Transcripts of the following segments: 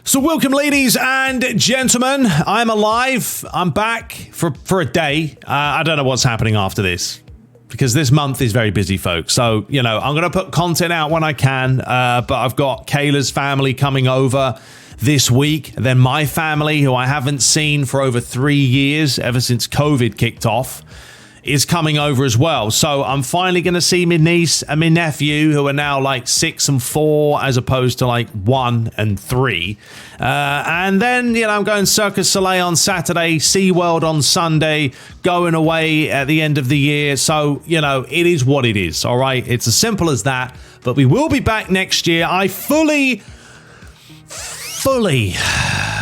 So welcome, ladies and gentlemen. I'm alive. I'm back for a day. I don't know what's happening after this, because this month is very busy, folks. So, you know, I'm going to put content out when I can, but I've got Kayla's family coming over this week. Then my family, who I haven't seen for over 3 years, ever since COVID kicked off, is coming over as well. So I'm finally going to see my niece and my nephew, who are now like 6 and 4 as opposed to like 1 and 3. And then, you know, I'm going Circus Soleil on Saturday, SeaWorld on Sunday, going away at the end of the year. So, you know, it is what it is. All right. It's as simple as that. But we will be back next year. I fully,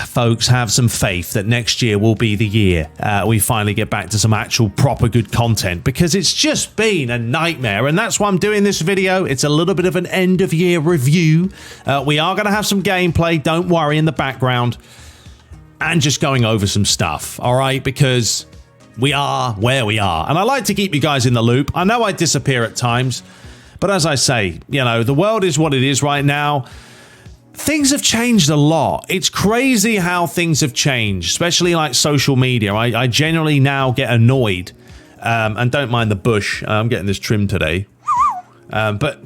folks, have some faith that next year will be the year we finally get back to some actual proper good content, because it's just been a nightmare, and that's why I'm doing this video. It's a little bit of an end of year review. We are going to have some gameplay, don't worry, in the background, and just going over some stuff, all right, because we are where we are, and I like to keep you guys in the loop. I know I disappear at times, but as I say, you know, the world is what it is right now. Things have changed a lot. It's crazy how things have changed, especially like social media. I generally now get annoyed and don't mind the bush. I'm getting this trimmed today. But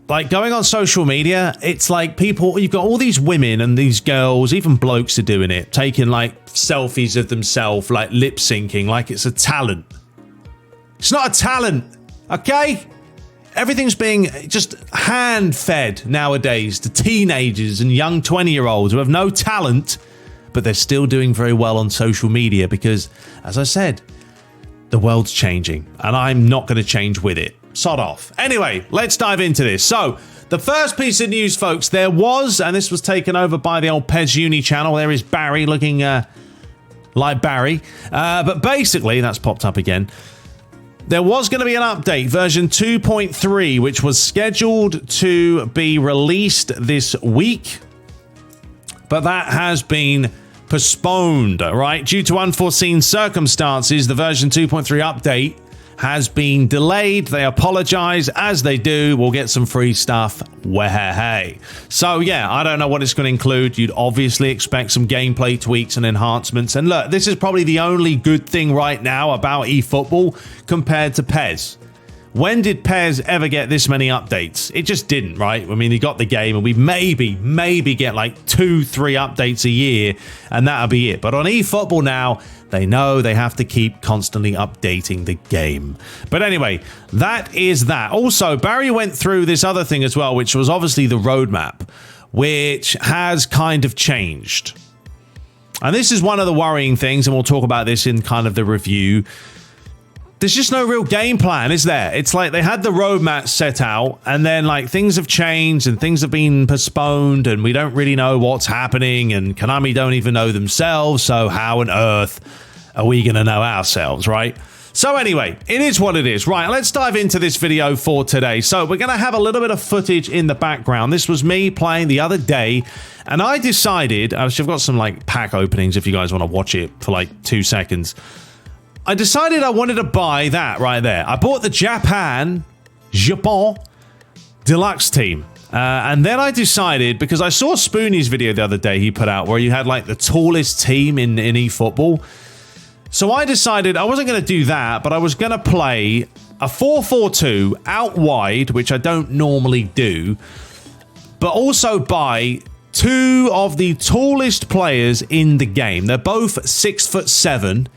like going on social media, it's like people, you've got all these women and these girls, even blokes are doing it, taking like selfies of themselves, like lip syncing, like it's a talent. It's not a talent, okay? Everything's being just hand-fed nowadays to teenagers and young 20-year-olds who have no talent, but they're still doing very well on social media because, as I said, the world's changing, and I'm not going to change with it. Sod off. Anyway, let's dive into this. So, the first piece of news, folks, there was, and this was taken over by the old PES Uni channel, there is Barry looking like Barry, but basically, that's popped up again. There was going to be an update, version 2.3, which was scheduled to be released this week, but that has been postponed, right? Due to unforeseen circumstances, the version 2.3 update has been delayed. They apologize, as they do. We'll get some free stuff. Hey. So yeah, I don't know what it's going to include. You'd obviously expect some gameplay tweaks and enhancements. And look, this is probably the only good thing right now about eFootball compared to PES. When did PES ever get this many updates? It just didn't, right? I mean, you got the game and we maybe get like 2-3 updates a year and that'll be it. But on eFootball now, they know they have to keep constantly updating the game. But anyway, that is that. Also, Barry went through this other thing as well, which was obviously the roadmap, which has kind of changed. And this is one of the worrying things, and we'll talk about this in kind of the review. There's just no real game plan, is there? It's like they had the roadmap set out, and then like things have changed and things have been postponed, and we don't really know what's happening, and Konami don't even know themselves, so how on earth are we going to know ourselves, right? So anyway, it is what it is. Right, let's dive into this video for today. So we're going to have a little bit of footage in the background. This was me playing the other day, and I decided, I've got some like pack openings if you guys want to watch it for like 2 seconds. I decided I wanted to buy that right there. I bought the Japan Deluxe team. And then I decided, because I saw Spoonie's video the other day he put out where you had like the tallest team in eFootball. So I decided I wasn't going to do that, but I was going to play a 4-4-2 out wide, which I don't normally do, but also buy 2 of the tallest players in the game. They're both 6'7".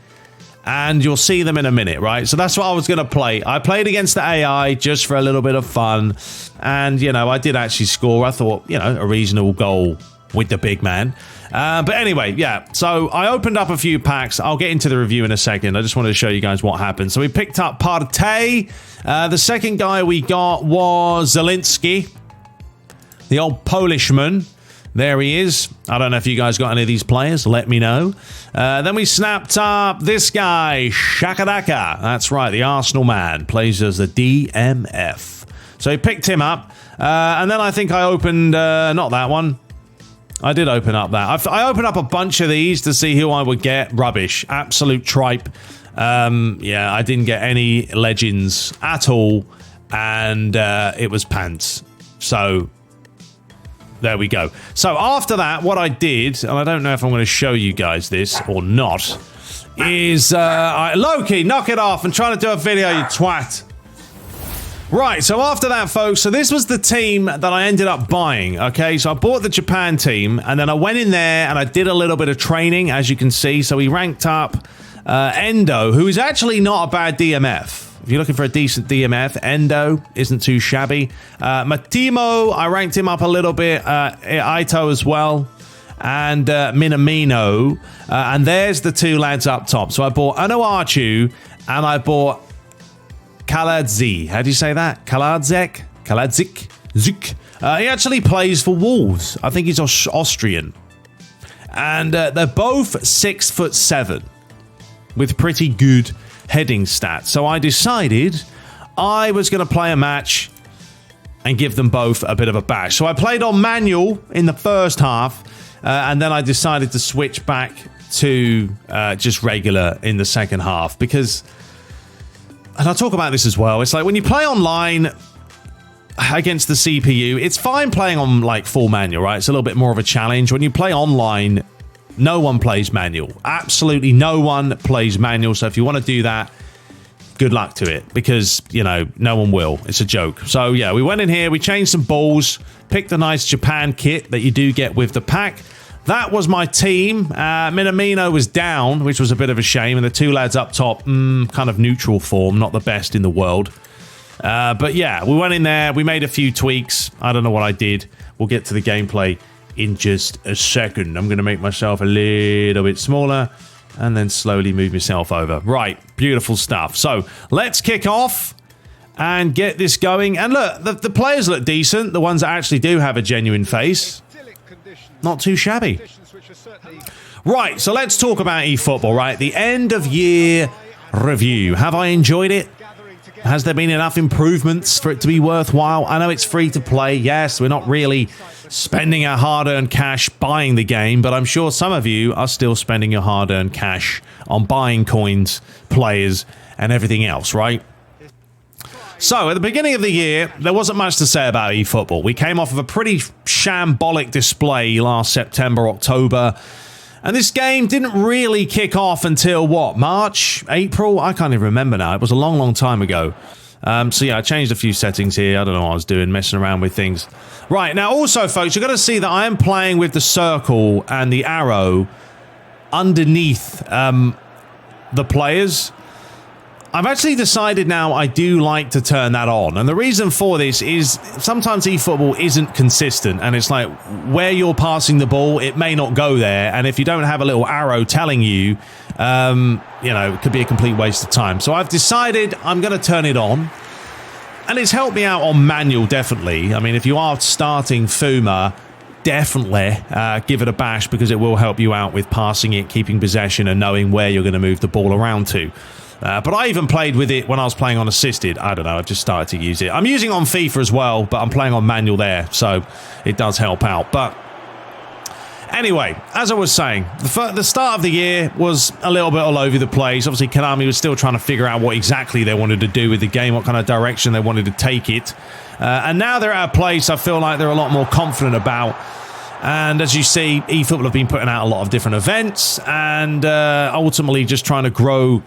And you'll see them in a minute, right? So that's what I was going to play. I played against the AI just for a little bit of fun. And, you know, I did actually score, I thought, you know, a reasonable goal with the big man. But anyway, yeah. So I opened up a few packs. I'll get into the review in a second. I just wanted to show you guys what happened. So we picked up Partey. The second guy we got was Zielinski, the old Polishman. There he is. I don't know if you guys got any of these players. Let me know. Then we snapped up this guy, Shakadaka. That's right, the Arsenal man. Plays as the DMF. So he picked him up. And then I think I opened... not that one. I did open up that. I opened up a bunch of these to see who I would get. Rubbish. Absolute tripe. Yeah, I didn't get any legends at all. And it was pants. So... There we go. So after that, what I did, and I don't know if I'm going to show you guys this or not, is Loki, knock it off. I'm trying to do a video, you twat. Right, so after that, folks, so this was the team that I ended up buying, okay? So I bought the Japan team, and then I went in there and I did a little bit of training, as you can see. So we ranked up Endo, who is actually not a bad DMF. If you're looking for a decent DMF, Endo isn't too shabby. Matimo, I ranked him up a little bit. Aito as well. And Minamino. And there's the two lads up top. So I bought Onuachu and I bought Kaladzi. How do you say that? Kaladzik? Zik. He actually plays for Wolves. I think he's Austrian. And they're both 6'7" with pretty good heading stats. So I decided I was going to play a match and give them both a bit of a bash. So I played on manual in the first half, and then I decided to switch back to just regular in the second half because, and I'll talk about this as well, it's like when you play online against the CPU, it's fine playing on like full manual, right? It's a little bit more of a challenge. When you play online, no one plays manual. Absolutely no one plays manual. So if you want to do that, good luck to it because, you know, no one will. It's a joke. So yeah, we went in here, we changed some balls, picked a nice Japan kit that you do get with the pack. That was my team. Minamino was down, which was a bit of a shame. And the two lads up top, kind of neutral form, not the best in the world. But yeah, we went in there, we made a few tweaks. I don't know what I did. We'll get to the gameplay in just a second. I'm going to make myself a little bit smaller and then slowly move myself over. Right, beautiful stuff. So let's kick off and get this going. And look, the players look decent. The ones that actually do have a genuine face. Not too shabby. Right, so let's talk about eFootball, right? The end of year review. Have I enjoyed it? Has there been enough improvements for it to be worthwhile? I know it's free to play. Yes, we're not really spending our hard-earned cash buying the game, but I'm sure some of you are still spending your hard-earned cash on buying coins, players, and everything else, right? So, at the beginning of the year, there wasn't much to say about eFootball. We came off of a pretty shambolic display last September, October, and this game didn't really kick off until, what, March? April? I can't even remember now. It was a long, long time ago. So yeah, I changed a few settings here. I don't know what I was doing, messing around with things. Right, now also, folks, you're going to see that I am playing with the circle and the arrow underneath the players. I've actually decided now I do like to turn that on. And the reason for this is sometimes eFootball isn't consistent. And it's like where you're passing the ball, it may not go there. And if you don't have a little arrow telling you, you know, it could be a complete waste of time. So I've decided I'm going to turn it on. And it's helped me out on manual, definitely. I mean, if you are starting Fuma, definitely give it a bash because it will help you out with passing it, keeping possession, and knowing where you're going to move the ball around to. But I even played with it when I was playing on assisted. I don't know, I've just started to use it. I'm using on FIFA as well, but I'm playing on manual there, so it does help out. But anyway, as I was saying, the start of the year was a little bit all over the place. Obviously, Konami was still trying to figure out what exactly they wanted to do with the game, what kind of direction they wanted to take it. And now they're at a place I feel like they're a lot more confident about. And as you see, eFootball have been putting out a lot of different events and ultimately just trying to grow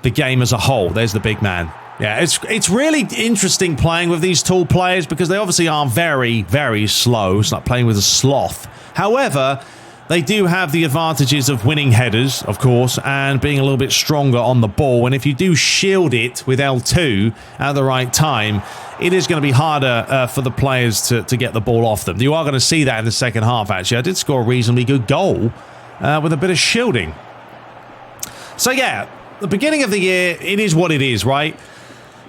the game as a whole. There's the big man. Yeah, it's really interesting playing with these tall players because they obviously are very, very slow. It's like playing with a sloth. However, they do have the advantages of winning headers, of course, and being a little bit stronger on the ball. And if you do shield it with L2 at the right time, it is going to be harder for the players to get the ball off them. You are going to see that in the second half, actually. I did score a reasonably good goal with a bit of shielding. So, yeah, the beginning of the year, it is what it is, right?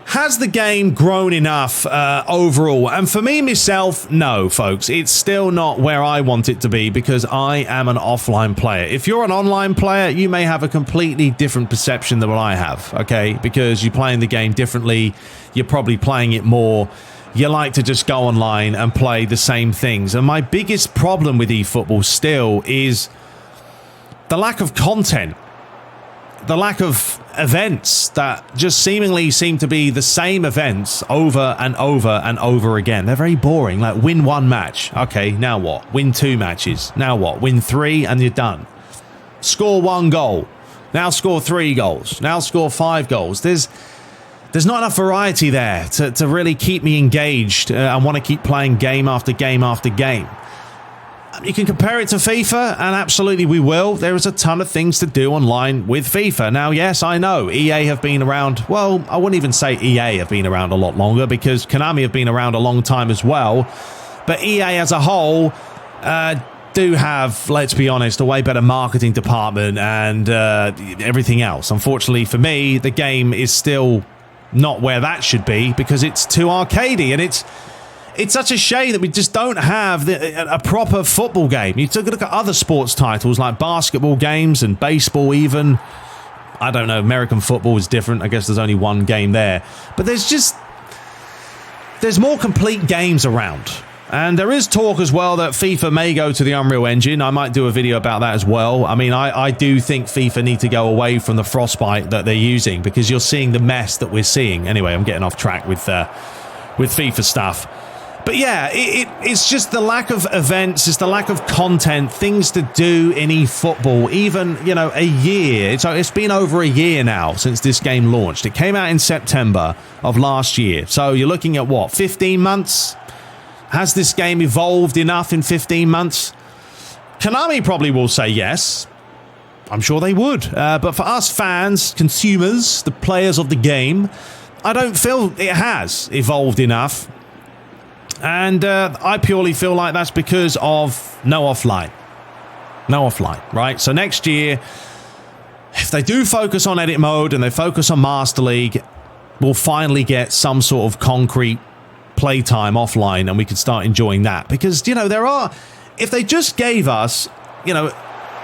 Has the game grown enough overall? And for me, myself, no, folks. It's still not where I want it to be because I am an offline player. If you're an online player, you may have a completely different perception than what I have, okay? Because you're playing the game differently. You're probably playing it more. You like to just go online and play the same things. And my biggest problem with eFootball still is the lack of content. The lack of events that just seemingly seem to be the same events over and over and over again. They're very boring. Like, win 1 match. Okay, now what? Win 2 matches. Now what? Win 3 and you're done. Score 1 goal. Now score 3 goals. Now score 5 goals. There's not enough variety there to really keep me engaged and want to keep playing game after game after game. You can compare it to FIFA, and absolutely we will. There is a ton of things to do online with FIFA. Now, yes, I know EA have been around. Well, I wouldn't even say EA have been around a lot longer, because Konami have been around a long time as well. But EA as a whole do have, let's be honest, a way better marketing department and everything else. Unfortunately for me, the game is still not where that should be, because it's too arcadey, and it's such a shame that we just don't have a proper football game. You took a look at other sports titles like basketball games and baseball even. I don't know, American football is different. I guess there's only 1 game there. But there's more complete games around. And there is talk as well that FIFA may go to the Unreal Engine. I might do a video about that as well. I mean, I do think FIFA need to go away from the Frostbite that they're using, because you're seeing the mess that we're seeing. Anyway, I'm getting off track with FIFA stuff. But yeah, it's just the lack of events, it's the lack of content, things to do in eFootball. Even, you know, a year. It's been over a year now since this game launched. It came out in September of last year. So you're looking at what, 15 months? Has this game evolved enough in 15 months? Konami probably will say yes. I'm sure they would. But for us fans, consumers, the players of the game, I don't feel it has evolved enough. And I purely feel like that's because of no offline. No offline, right? So next year, if they do focus on edit mode and they focus on Master League, we'll finally get some sort of concrete playtime offline, and we could start enjoying that. Because, you know, if they just gave us, you know,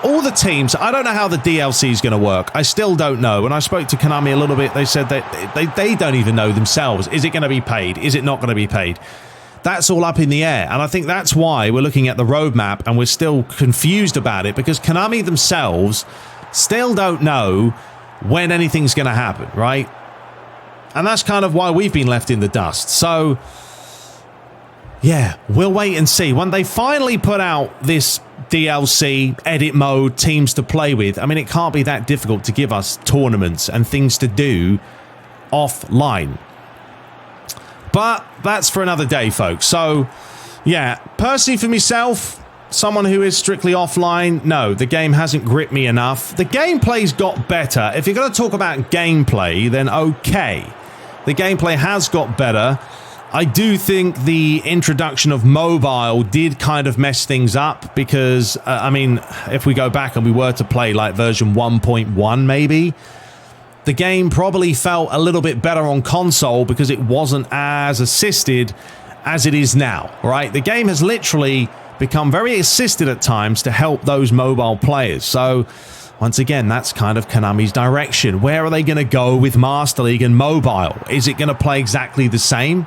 all the teams, I don't know how the DLC is going to work. I still don't know. When I spoke to Konami a little bit, they said that they don't even know themselves. Is it going to be paid? Is it not going to be paid? That's all up in the air. And I think that's why we're looking at the roadmap and we're still confused about it, because Konami themselves still don't know when anything's going to happen, right? And that's kind of why we've been left in the dust. So, yeah, we'll wait and see. When they finally put out this DLC, edit mode, teams to play with, I mean, it can't be that difficult to give us tournaments and things to do offline. But that's for another day, folks. So, yeah, personally for myself, someone who is strictly offline, no, the game hasn't gripped me enough. The gameplay's got better. If you're going to talk about gameplay, then okay. The gameplay has got better. I do think the introduction of mobile did kind of mess things up, because, I mean, if we go back and we were to play like version 1.1 maybe, the game probably felt a little bit better on console because it wasn't as assisted as it is now, right? The game has literally become very assisted at times to help those mobile players. So, once again, that's kind of Konami's direction. Where are they going to go with Master League and mobile? Is it going to play exactly the same?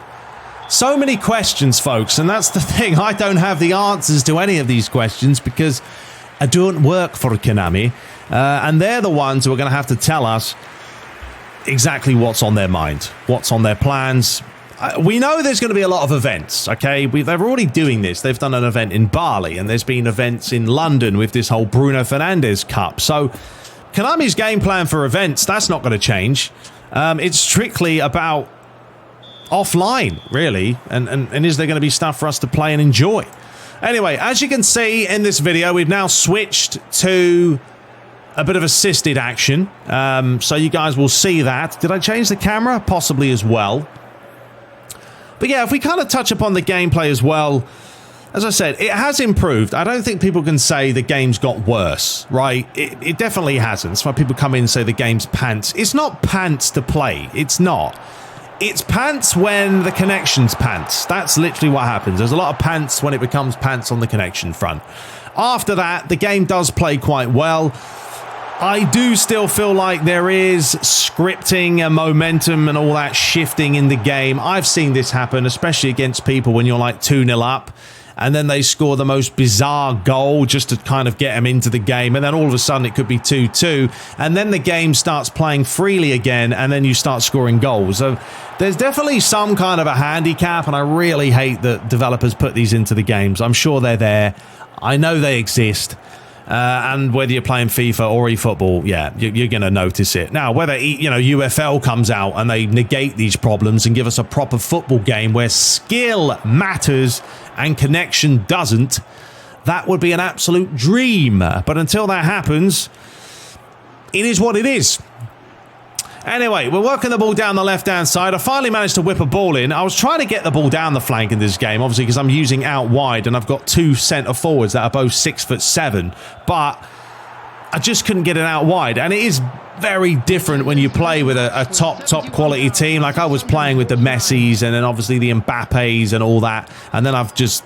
So many questions, folks, and that's the thing. I don't have the answers to any of these questions because I don't work for Konami, and they're the ones who are going to have to tell us exactly what's on their mind, what's on their plans. We know there's going to be a lot of events, okay? They're already doing this. They've done an event in Bali, and there's been events in London with this whole Bruno Fernandes Cup. So Konami's game plan for events, that's not going to change. It's strictly about offline, really. And is there going to be stuff for us to play and enjoy? Anyway, as you can see in this video, we've now switched to a bit of assisted action, so you guys will see that. Did I change the camera? Possibly as well. But yeah, if we kind of touch upon the gameplay as well, as I said, it has improved. I don't think people can say the game's got worse, right? It definitely hasn't. That's why people come in and say the game's pants. It's not pants to play. It's not. It's pants when the connection's pants. That's literally what happens. There's a lot of pants when it becomes pants on the connection front. After that, the game does play quite well. I do still feel like there is scripting and momentum and all that shifting in the game. I've seen this happen, especially against people when you're like 2-0 up and then they score the most bizarre goal just to kind of get them into the game, and then all of a sudden it could be 2-2, and then the game starts playing freely again, and then you start scoring goals. So there's definitely some kind of a handicap, and I really hate that developers put these into the games. I'm sure they're there. I know they exist. And whether you're playing FIFA or eFootball, yeah, you're going to notice it. Now, whether UFL comes out and they negate these problems and give us a proper football game where skill matters and connection doesn't, that would be an absolute dream. But until that happens, it is what it is. Anyway, we're working the ball down the left-hand side. I finally managed to whip a ball in. I was trying to get the ball down the flank in this game, obviously, because I'm using out wide, and I've got two centre forwards that are both 6'7", but I just couldn't get it out wide. And it is very different when you play with a top quality team. Like I was playing with the Messis and then obviously the Mbappes and all that. And then I've just,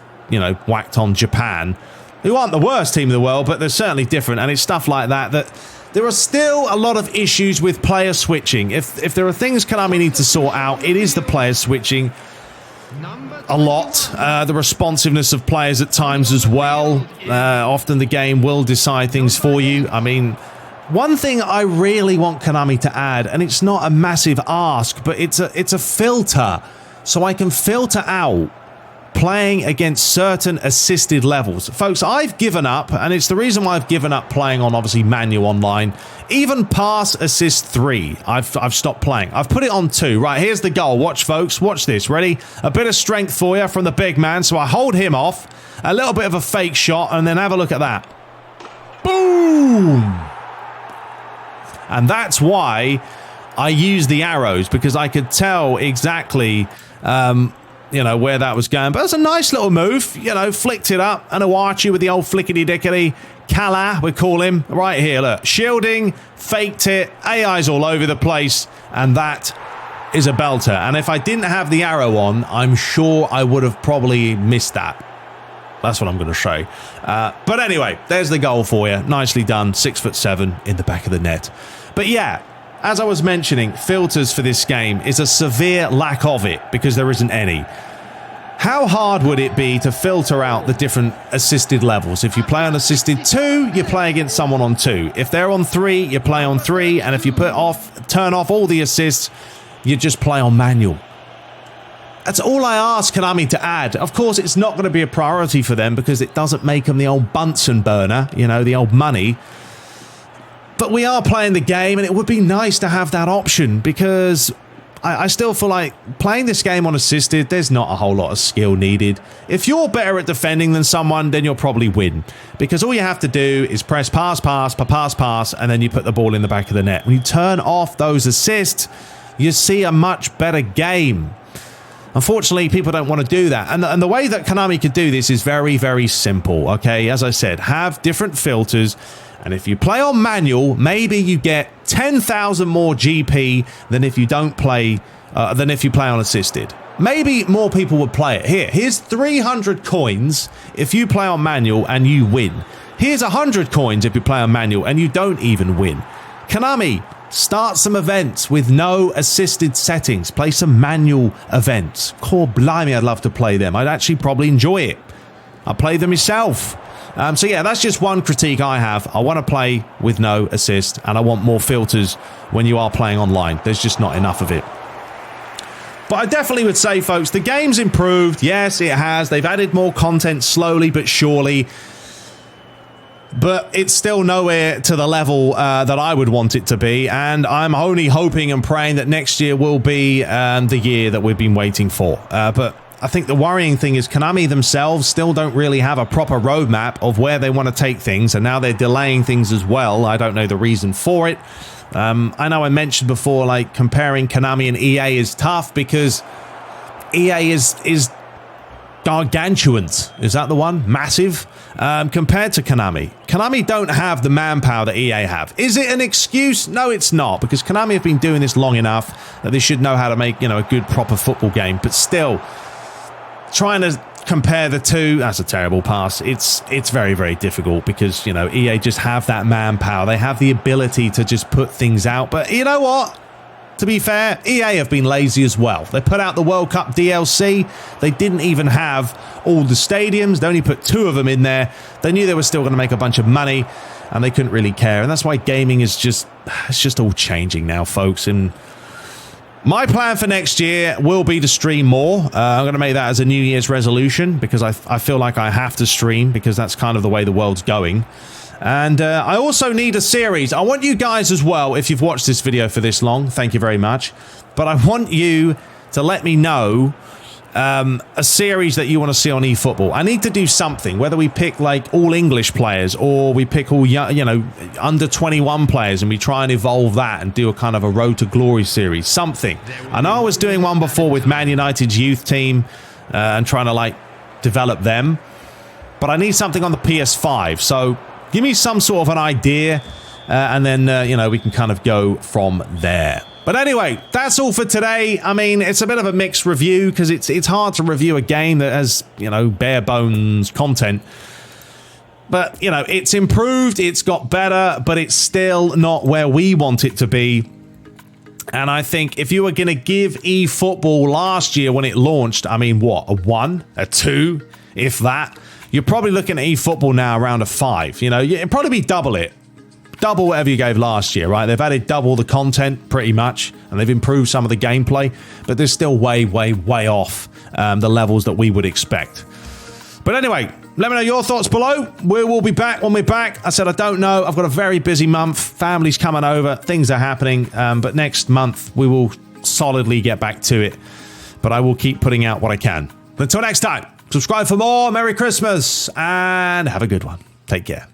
whacked on Japan, who aren't the worst team in the world, but they're certainly different. And it's stuff like that there are still a lot of issues with player switching. If there are things Konami need to sort out, it is the player switching a lot. The responsiveness of players at times as well. Often the game will decide things for you. I mean, one thing I really want Konami to add, and it's not a massive ask, but it's a filter. So I can filter out playing against certain assisted levels. Folks, I've given up, and it's the reason why I've given up playing on, obviously, manual online. Even pass assist 3, I've stopped playing. I've put it on 2. Right, here's the goal. Watch, folks. Watch this. Ready? A bit of strength for you from the big man. So I hold him off. A little bit of a fake shot, and then have a look at that. Boom! And that's why I use the arrows, because I could tell exactly where that was going. But it's a nice little move, flicked it up. And Awachi with the old flickety-dickety. Kala, we call him. Right here, look. Shielding, faked it. AI's all over the place. And that is a belter. And if I didn't have the arrow on, I'm sure I would have probably missed that. That's what I'm going to show. But anyway, there's the goal for you. Nicely done. 6'7" in the back of the net. But yeah, as I was mentioning, filters for this game is a severe lack of it because there isn't any. How hard would it be to filter out the different assisted levels? If you play on assisted 2, you play against someone on 2. If they're on 3, you play on 3. And if you turn off all the assists, you just play on manual. That's all I ask Konami to add. Of course, it's not going to be a priority for them because it doesn't make them the old Bunsen burner, the old money. But we are playing the game, and it would be nice to have that option because I still feel like playing this game on assisted, there's not a whole lot of skill needed. If you're better at defending than someone, then you'll probably win. Because all you have to do is press pass, and then you put the ball in the back of the net. When you turn off those assists, you see a much better game. Unfortunately, people don't want to do that. And the way that Konami could do this is very, very simple, okay? As I said, have different filters. And if you play on manual, maybe you get 10,000 more GP than if you don't play, than if you play on assisted. Maybe more people would play it. Here's 300 coins if you play on manual and you win. Here's 100 coins if you play on manual and you don't even win. Konami, start some events with no assisted settings. Play some manual events. Core blimey, I'd love to play them. I'd actually probably enjoy it. I'll play them myself. So yeah, that's just one critique I have. I want to play with no assist, and I want more filters when you are playing online. There's just not enough of it. But I definitely would say, folks, the game's improved. Yes, it has. They've added more content slowly but surely. But it's still nowhere to the level that I would want it to be. And I'm only hoping and praying that next year will be the year that we've been waiting for. But I think the worrying thing is Konami themselves still don't really have a proper roadmap of where they want to take things, and now they're delaying things as well. I don't know the reason for it. I know I mentioned before, like, comparing Konami and EA is tough because EA is gargantuan. Is that the one? Massive. Compared to Konami. Konami don't have the manpower that EA have. Is it an excuse? No, it's not, because Konami have been doing this long enough that they should know how to make, a good, proper football game. But still, trying to compare the two, that's a terrible pass. It's very, very difficult because, EA just have that manpower. They have the ability to just put things out. But you know what? to be fair, EA have been lazy as well. They put out the World Cup DLC. They didn't even have all the stadiums. They only put 2 of them in there. They knew they were still going to make a bunch of money, and they couldn't really care. And that's why gaming is it's just all changing now, folks. And my plan for next year will be to stream more. I'm going to make that as a New Year's resolution because I feel like I have to stream because that's kind of the way the world's going. And I also need a series. I want you guys as well, if you've watched this video for this long, thank you very much. But I want you to let me know a series that you want to see on eFootball. I need to do something, whether we pick like all English players or we pick all, you know, under 21 players and we try and evolve that and do a kind of a Road to Glory series, something. I know I was doing one before with Man United's youth team and trying to like develop them, but I need something on the PS5. So give me some sort of an idea and then, you know, we can kind of go from there. But anyway, that's all for today. I mean, it's a bit of a mixed review because it's hard to review a game that has, you know, bare bones content. But, you know, it's improved, it's got better, but it's still not where we want it to be. And I think if you were going to give eFootball last year when it launched, I mean, what, a 1, a 2, if that? You're probably looking at eFootball now around a 5. You know, it'd probably be double it. Double whatever you gave last year, right? They've added double the content, pretty much, and they've improved some of the gameplay, but they're still way, way, way off the levels that we would expect. But anyway, let me know your thoughts below. We will be back when we're back. I said I don't know. I've got a very busy month. Family's coming over. Things are happening. But next month, we will solidly get back to it. But I will keep putting out what I can. Until next time, subscribe for more. Merry Christmas, and have a good one. Take care.